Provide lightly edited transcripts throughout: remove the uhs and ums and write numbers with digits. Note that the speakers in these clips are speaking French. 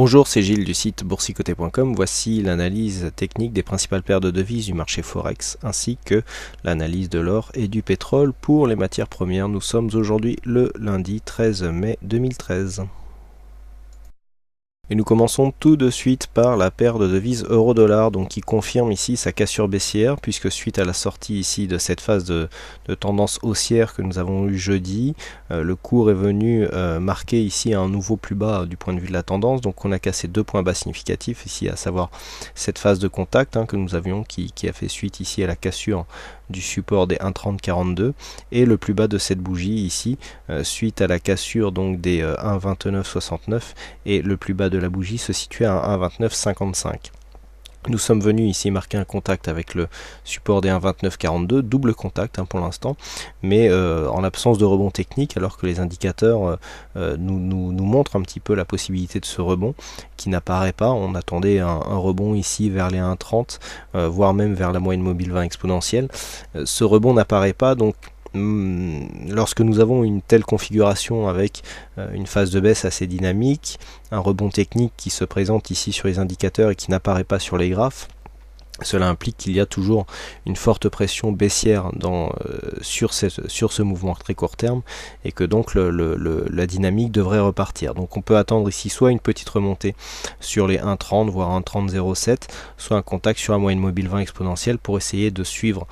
Bonjour, c'est Gilles du site boursicoté.com. Voici l'analyse technique des principales paires de devises du marché Forex, ainsi que l'analyse de l'or et du pétrole pour les matières premières. Nous sommes aujourd'hui le lundi 13 mai 2013. Et nous commençons tout de suite par la paire de devises euro-dollar, donc qui confirme ici sa cassure baissière, puisque suite à la sortie ici de cette phase de tendance haussière que nous avons eu jeudi, le cours est venu marquer ici un nouveau plus bas du point de vue de la tendance. Donc on a cassé deux points bas significatifs ici, à savoir cette phase de contact que nous avions qui a fait suite ici à la cassure du support des 1,3042 et le plus bas de cette bougie ici suite à la cassure donc des 1,2969 et le plus bas de la bougie se situait à 1,2955. Nous sommes venus ici marquer un contact avec le support des 1,2942, double contact pour l'instant, mais en l'absence de rebond technique, alors que les indicateurs nous montrent un petit peu la possibilité de ce rebond qui n'apparaît pas. On attendait un rebond ici vers les 1,30, voire même vers la moyenne mobile 20 exponentielle. Ce rebond n'apparaît pas, donc lorsque nous avons une telle configuration avec une phase de baisse assez dynamique, un rebond technique qui se présente ici sur les indicateurs et qui n'apparaît pas sur les graphes, cela implique qu'il y a toujours une forte pression baissière sur ce mouvement très court terme et que donc la dynamique devrait repartir. Donc on peut attendre ici soit une petite remontée sur les 1,30 voire 1,3007, soit un contact sur la moyenne mobile 20 exponentielle pour essayer de suivre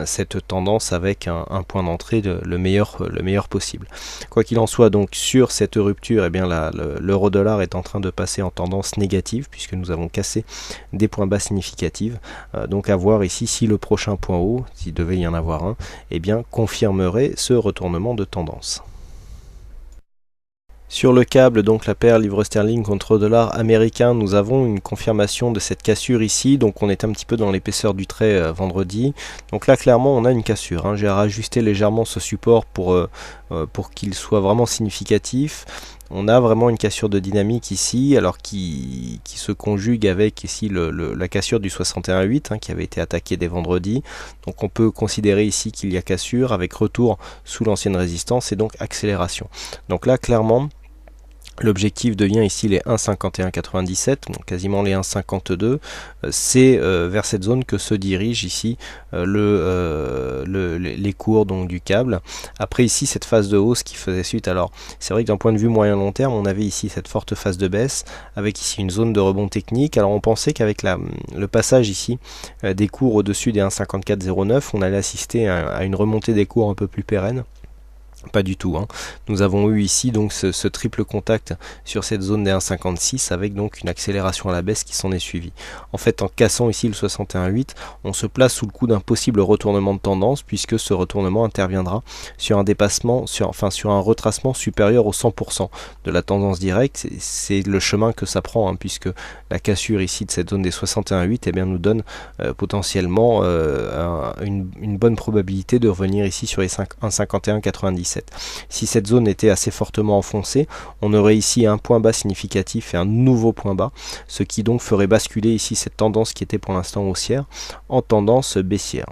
cette tendance avec un point d'entrée le meilleur possible. Quoi qu'il en soit, donc sur cette rupture, l'euro-dollar est en train de passer en tendance négative puisque nous avons cassé des points bas significatifs. Donc à voir ici si le prochain point haut, s'il devait y en avoir un, confirmerait ce retournement de tendance. Sur le câble, donc la paire livre sterling contre dollar américain, nous avons une confirmation de cette cassure ici. Donc on est un petit peu dans l'épaisseur du trait vendredi. Donc là clairement on a une cassure. J'ai rajusté légèrement ce support pour qu'il soit vraiment significatif. On a vraiment une cassure de dynamique ici, alors qui se conjugue avec ici la cassure du 61,8 qui avait été attaqué dès vendredi. Donc on peut considérer ici qu'il y a cassure avec retour sous l'ancienne résistance et donc accélération. Donc là clairement l'objectif devient ici les 1,5197, donc quasiment les 1,52. C'est vers cette zone que se dirige ici les cours donc du câble. Après ici cette phase de hausse qui faisait suite, alors c'est vrai que d'un point de vue moyen long terme on avait ici cette forte phase de baisse avec ici une zone de rebond technique. Alors on pensait qu'avec le passage ici des cours au-dessus des 1,5409 on allait assister à une remontée des cours un peu plus pérenne. Pas du tout. Nous avons eu ici donc ce triple contact sur cette zone des 1,56 avec donc une accélération à la baisse qui s'en est suivie. En fait, en cassant ici le 61,8, on se place sous le coup d'un possible retournement de tendance puisque ce retournement interviendra sur un dépassement, sur un retracement supérieur au 100% de la tendance directe. C'est le chemin que ça prend puisque la cassure ici de cette zone des 61,8 nous donne potentiellement une bonne probabilité de revenir ici sur les 1,5197. Si cette zone était assez fortement enfoncée, on aurait ici un point bas significatif et un nouveau point bas, ce qui donc ferait basculer ici cette tendance qui était pour l'instant haussière en tendance baissière.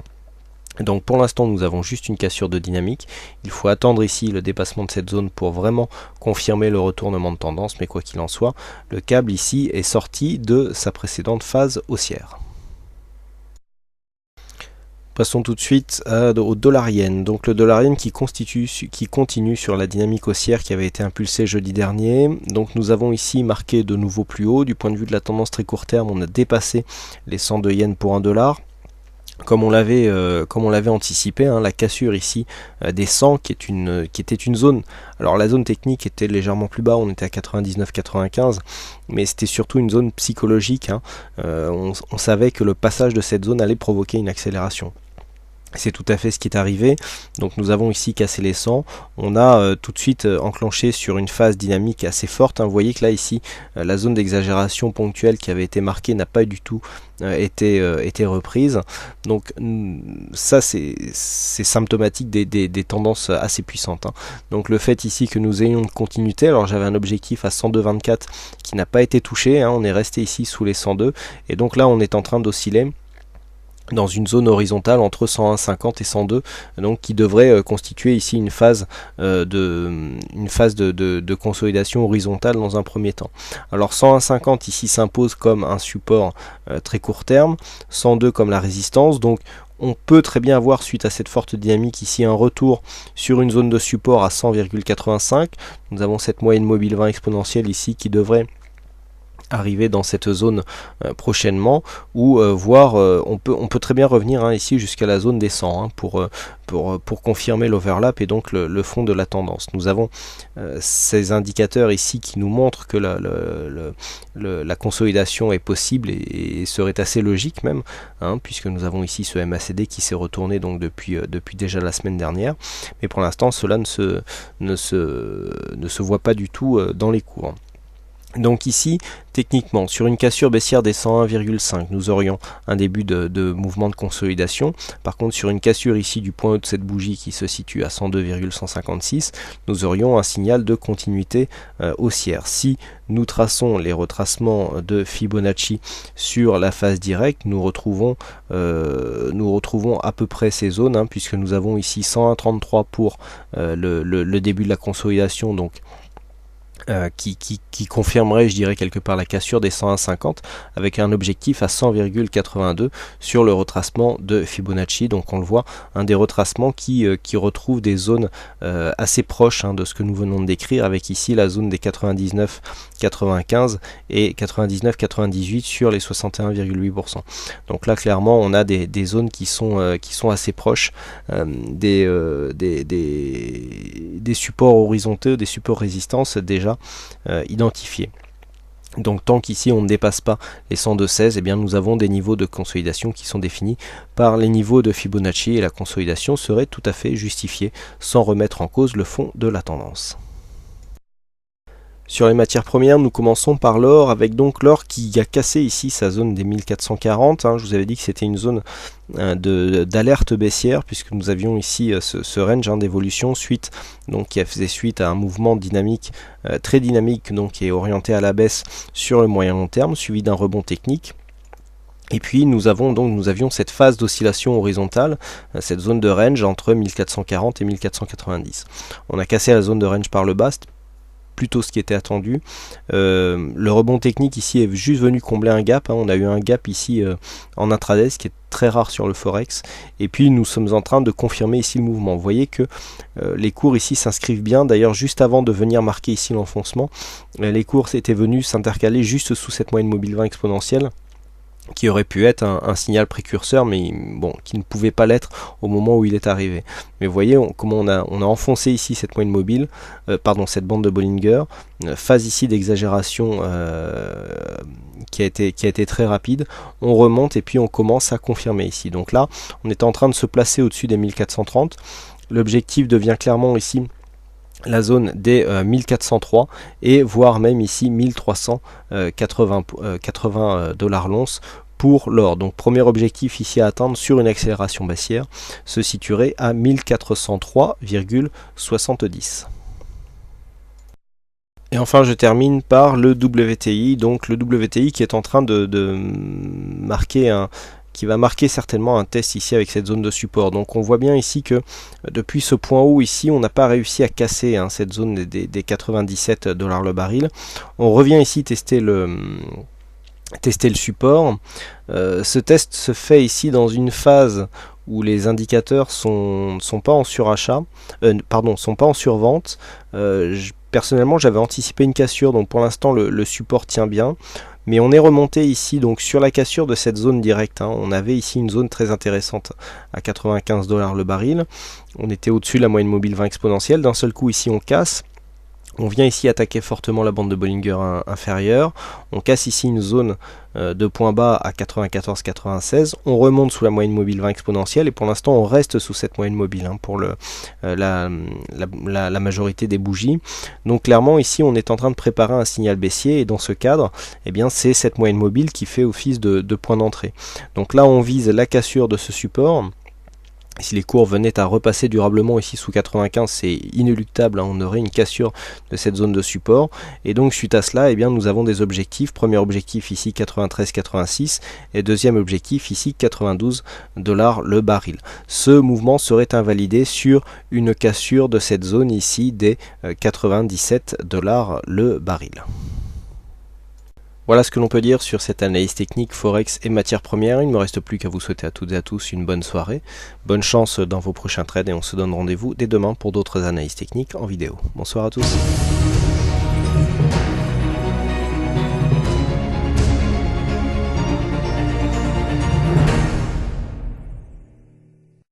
Donc pour l'instant nous avons juste une cassure de dynamique, il faut attendre ici le dépassement de cette zone pour vraiment confirmer le retournement de tendance, mais quoi qu'il en soit, le câble ici est sorti de sa précédente phase haussière. Passons tout de suite au dollar yen. Donc le dollar yen qui continue sur la dynamique haussière qui avait été impulsée jeudi dernier. Donc nous avons ici marqué de nouveau plus haut. Du point de vue de la tendance très court terme, on a dépassé les 102 yens pour 1 dollar. Comme on l'avait anticipé, la cassure ici des 100 qui était une zone. Alors la zone technique était légèrement plus bas, on était à 99,95, mais c'était surtout une zone psychologique. On savait que le passage de cette zone allait provoquer une accélération. C'est tout à fait ce qui est arrivé. Donc nous avons ici cassé les 100. On a tout de suite enclenché sur une phase dynamique assez forte. Vous voyez que là ici, la zone d'exagération ponctuelle qui avait été marquée n'a pas du tout été reprise. Donc ça c'est symptomatique des tendances assez puissantes. Donc le fait ici que nous ayons une continuité, alors j'avais un objectif à 102,24 qui n'a pas été touché. On est resté ici sous les 102. Et donc là on est en train d'osciller dans une zone horizontale entre 101,50 et 102, donc qui devrait constituer ici une phase de consolidation horizontale dans un premier temps. Alors 101,50 ici s'impose comme un support très court terme, 102 comme la résistance, donc on peut très bien avoir, suite à cette forte dynamique ici, un retour sur une zone de support à 100,85. Nous avons cette moyenne mobile 20 exponentielle ici qui devrait arriver dans cette zone prochainement, ou voir on peut très bien revenir ici jusqu'à la zone des 100 pour confirmer l'overlap et donc le fond de la tendance. Nous avons ces indicateurs ici qui nous montrent que la consolidation est possible et serait assez logique même, puisque nous avons ici ce MACD qui s'est retourné donc depuis déjà la semaine dernière, mais pour l'instant cela ne se voit pas du tout dans les cours. Donc ici, techniquement, sur une cassure baissière des 101,5, nous aurions un début de mouvement de consolidation. Par contre, sur une cassure ici du point haut de cette bougie qui se situe à 102,156, nous aurions un signal de continuité haussière. Si nous traçons les retracements de Fibonacci sur la phase directe, nous retrouvons à peu près ces zones, puisque nous avons ici 101,33 pour le début de la consolidation, donc qui confirmerait, je dirais, quelque part la cassure des 101,50 avec un objectif à 100,82 sur le retracement de Fibonacci. Donc on le voit, un des retracements qui retrouve des zones assez proches de ce que nous venons de décrire, avec ici la zone des 99,95 et 99,98 sur les 61,8%. Donc là clairement on a des zones qui sont assez proches des supports horizontaux, des supports résistance déjà identifiés. Donc tant qu'ici on ne dépasse pas les 102,16, eh bien nous avons des niveaux de consolidation qui sont définis par les niveaux de Fibonacci, et la consolidation serait tout à fait justifiée sans remettre en cause le fond de la tendance. Sur les matières premières, nous commençons par l'or, avec donc l'or qui a cassé ici sa zone des 1440. Je vous avais dit que c'était une zone d'alerte baissière, puisque nous avions ici ce range d'évolution qui faisait suite à un mouvement dynamique, très dynamique, donc qui est orienté à la baisse sur le moyen long terme, suivi d'un rebond technique. Et puis nous avions cette phase d'oscillation horizontale, cette zone de range entre 1440 et 1490. On a cassé la zone de range par le bas, plutôt ce qui était attendu. Le rebond technique ici est juste venu combler un gap. On a eu un gap ici en intraday, ce qui est très rare sur le forex, et puis nous sommes en train de confirmer ici le mouvement. Vous voyez que les cours ici s'inscrivent bien. D'ailleurs, juste avant de venir marquer ici l'enfoncement, les cours étaient venus s'intercaler juste sous cette moyenne mobile 20 exponentielle, qui aurait pu être un signal précurseur, mais bon, qui ne pouvait pas l'être au moment où il est arrivé. Mais vous voyez comment on a enfoncé ici cette moyenne mobile, cette bande de Bollinger, phase ici d'exagération qui a été très rapide. On remonte et puis on commence à confirmer ici. Donc là, on est en train de se placer au-dessus des 1430. L'objectif devient clairement ici la zone des 1403 et voire même ici 1380 $ l'once pour l'or. Donc premier objectif ici à atteindre sur une accélération baissière se situerait à 1403,70. Et enfin je termine par le WTI, donc le WTI qui est en train de marquer qui va marquer certainement un test ici avec cette zone de support. Donc on voit bien ici que depuis ce point haut ici, on n'a pas réussi à casser cette zone des 97 $ le baril. On revient ici tester le support. Ce test se fait ici dans une phase où les indicateurs sont pas en surachat, sont pas en survente. Personnellement, j'avais anticipé une cassure, donc pour l'instant le support tient bien. Mais on est remonté ici donc sur la cassure de cette zone directe. On avait ici une zone très intéressante à 95 $ le baril. On était au-dessus de la moyenne mobile 20 exponentielle. D'un seul coup ici on casse. On vient ici attaquer fortement la bande de Bollinger inférieure. On casse ici une zone de point bas à 94,96. On remonte sous la moyenne mobile 20 exponentielle et pour l'instant on reste sous cette moyenne mobile pour la majorité des bougies. Donc clairement ici on est en train de préparer un signal baissier et dans ce cadre, c'est cette moyenne mobile qui fait office de point d'entrée. Donc là on vise la cassure de ce support. Si les cours venaient à repasser durablement ici sous 95, c'est inéluctable, hein, on aurait une cassure de cette zone de support. Et donc suite à cela, eh bien, nous avons des objectifs. Premier objectif ici 93,86 et deuxième objectif ici 92 $ le baril. Ce mouvement serait invalidé sur une cassure de cette zone ici des 97 $ le baril. Voilà ce que l'on peut dire sur cette analyse technique Forex et matières premières. Il ne me reste plus qu'à vous souhaiter à toutes et à tous une bonne soirée. Bonne chance dans vos prochains trades et on se donne rendez-vous dès demain pour d'autres analyses techniques en vidéo. Bonsoir à tous.